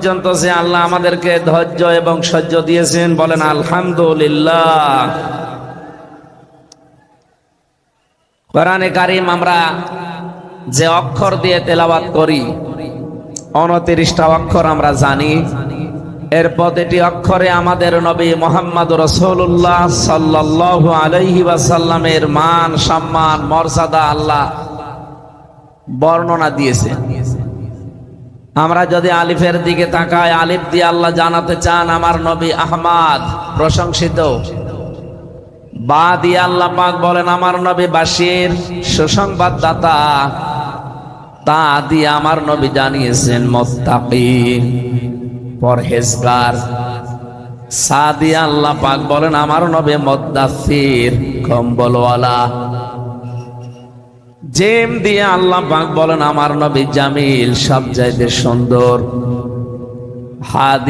পর্যন্ত যে আল্লাহ আমাদেরকে ধৈর্য এবং সহ্য দিয়েছেন, বলেন আলহামদুলিল্লাহ। কোরআনে কারীম আমরা যে অক্ষর দিয়ে তেলাওয়াত করি, 29টা অক্ষর আমরা জানি। এর প্রতিটি অক্ষরে আমাদের নবী মুহাম্মদ রাসূলুল্লাহ সাল্লাল্লাহু আলাইহি ওয়াসাল্লামের মান, সম্মান, মর্যাদা আল্লাহ বর্ণনা দিয়েছেন। আমরা যদি আলিফের দিকে তাকাই, আলিফ দিয়ে আল্লাহ জানাতে চান আমার নবী আহমদ প্রশংসিত। বা দিয়ে আল্লাহ পাক বলেন আমার নবী বাশির সুসংবাদদাতা। তা দিয়ে আমার নবী জানিয়েছেন মুত্তাকি পরহেজগার। সা দিয়ে আল্লাহ পাক বলেন আমার নবী মুদ্দাসসির কম্বলওয়ালা। জেম দিয়ে আল্লাহ পাক বলেন আমার নবী জামিল সবচাইতে সুন্দর। হা দিয়ে